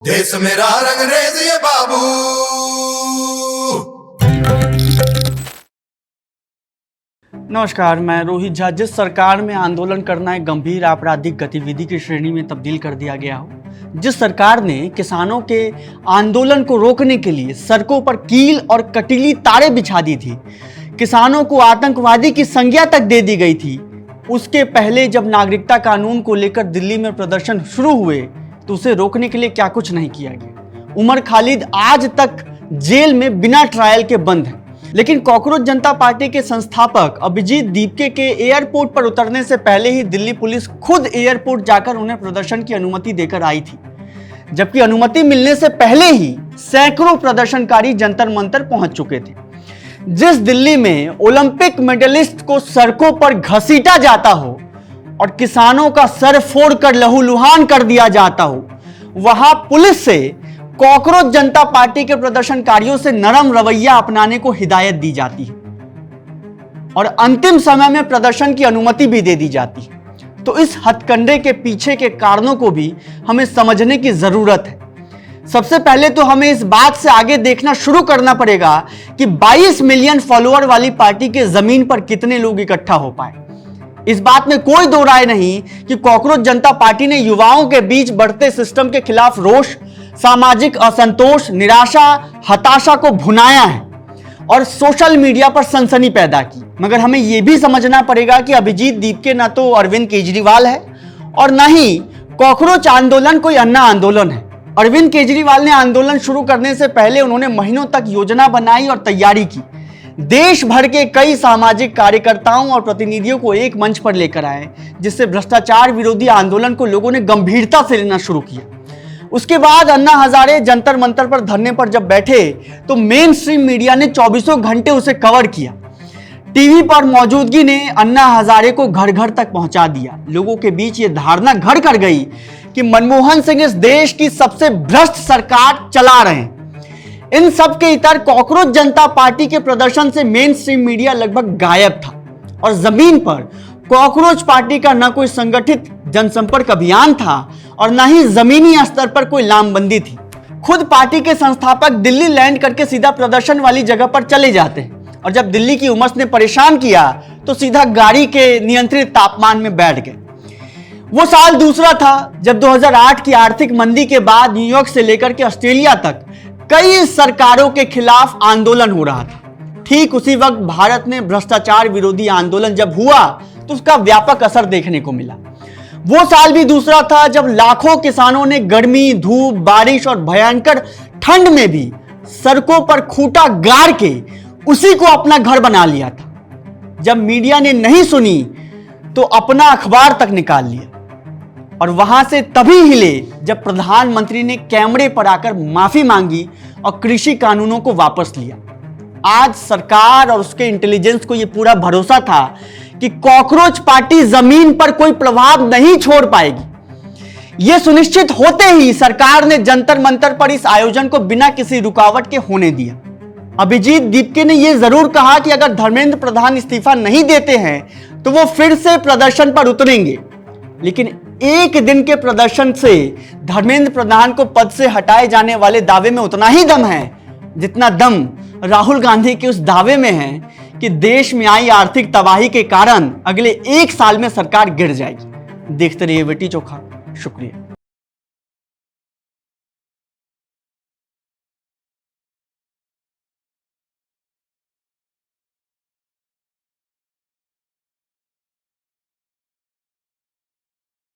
देश मेरा रंगरेज ये बाबू। नमस्कार, मैं रोहित झा। जिस सरकार में आंदोलन करना एक गंभीर आपराधिक गतिविधि की श्रेणी में तब्दील कर दिया गया हो, जिस सरकार ने किसानों के आंदोलन को रोकने के लिए सड़कों पर कील और कटीली तारें बिछा दी थी, किसानों को आतंकवादी की संज्ञा तक दे दी गई थी, उसके पहले जब नागरिकता कानून को लेकर दिल्ली में प्रदर्शन शुरू हुए तो उसे रोकने के लिए क्या कुछ नहीं किया गया। उमर खालिद आज तक जेल में बिना ट्रायल के बंद है, लेकिन कॉकरोच जनता पार्टी के संस्थापक अभिजीत दीपके के एयरपोर्ट पर उतरने से पहले ही दिल्ली पुलिस खुद एयरपोर्ट जाकर उन्हें प्रदर्शन की अनुमति देकर आई थी, जबकि अनुमति मिलने से पहले ही सैकड़ों प्रदर्शनकारी जंतर मंतर पहुंच चुके थे। जिस दिल्ली में ओलंपिक मेडलिस्ट को सड़कों पर घसीटा जाता हो और किसानों का सर फोड़कर लहूलुहान कर दिया जाता हो, वहां पुलिस से कॉकरोच जनता पार्टी के प्रदर्शनकारियों से नरम रवैया अपनाने को हिदायत दी जाती है और अंतिम समय में प्रदर्शन की अनुमति भी दे दी जाती है। तो इस हथकंडे के पीछे के कारणों को भी हमें समझने की जरूरत है। सबसे पहले तो हमें इस बात से आगे देखना शुरू करना पड़ेगा कि 22 मिलियन फॉलोअर वाली पार्टी के जमीन पर कितने लोग इकट्ठा हो पाए। इस बात में कोई दो राय नहीं कि कॉकरोच जनता पार्टी ने युवाओं के बीच बढ़ते सिस्टम के खिलाफ रोष, सामाजिक असंतोष, निराशा, हताशा को भुनाया है और सोशल मीडिया पर सनसनी पैदा की। मगर हमें यह भी समझना पड़ेगा कि अभिजीत दीपके न तो अरविंद केजरीवाल है और न ही कॉकरोच आंदोलन कोई अन्ना आंदोलन है। अरविंद केजरीवाल ने आंदोलन शुरू करने से पहले उन्होंने महीनों तक योजना बनाई और तैयारी की। देश भर के कई सामाजिक कार्यकर्ताओं और प्रतिनिधियों को एक मंच पर लेकर आए, जिससे भ्रष्टाचार विरोधी आंदोलन को लोगों ने गंभीरता से लेना शुरू किया। उसके बाद अन्ना हजारे जंतर मंतर पर धरने पर जब बैठे तो मेन स्ट्रीम मीडिया ने 24 घंटे उसे कवर किया। टीवी पर मौजूदगी ने अन्ना हजारे को घर घर तक पहुंचा दिया। लोगों के बीच ये धारणा घर कर गई कि मनमोहन सिंह इस देश की सबसे भ्रष्ट सरकार चला रहे हैं। इन सब के इतर कॉकरोच जनता पार्टी के प्रदर्शन से मेन स्ट्रीम मीडिया लगभग गायब था और जमीन पर कॉकरोच पार्टी का न कोई संगठित जनसंपर्क अभियान था और न ही जमीनी स्तर पर कोई लामबंदी थी। खुद पार्टी के संस्थापक दिल्ली लैंड करके सीधा प्रदर्शन वाली जगह पर चले जाते हैं और जब दिल्ली की उमस ने परेशान किया तो सीधा गाड़ी के नियंत्रित तापमान में बैठ गए। वो साल दूसरा था जब 2008 की आर्थिक मंदी के बाद न्यूयॉर्क से लेकर के ऑस्ट्रेलिया तक कई सरकारों के खिलाफ आंदोलन हो रहा था। ठीक उसी वक्त भारत में भ्रष्टाचार विरोधी आंदोलन जब हुआ तो उसका व्यापक असर देखने को मिला। वो साल भी दूसरा था जब लाखों किसानों ने गर्मी, धूप, बारिश और भयंकर ठंड में भी सड़कों पर खूंटा गाड़ के उसी को अपना घर बना लिया था। जब मीडिया ने नहीं सुनी तो अपना अखबार तक निकाल लिया और वहां से तभी हिले जब प्रधानमंत्री ने कैमरे पर आकर माफी मांगी और कृषि कानूनों को वापस लिया। आज सरकार और उसके इंटेलिजेंस को यह पूरा भरोसा था कि कॉकरोच पार्टी जमीन पर कोई प्रभाव नहीं छोड़ पाएगी। यह सुनिश्चित होते ही सरकार ने जंतर मंतर पर इस आयोजन को बिना किसी रुकावट के होने दिया। अभिजीत दीपके ने यह जरूर कहा कि अगर धर्मेंद्र प्रधान इस्तीफा नहीं देते हैं तो वो फिर से प्रदर्शन पर उतरेंगे, लेकिन एक दिन के प्रदर्शन से धर्मेंद्र प्रधान को पद से हटाए जाने वाले दावे में उतना ही दम है जितना दम राहुल गांधी के उस दावे में है कि देश में आई आर्थिक तबाही के कारण अगले 1 साल में सरकार गिर जाएगी। देखते रहिए वेटी चोखा। शुक्रिया।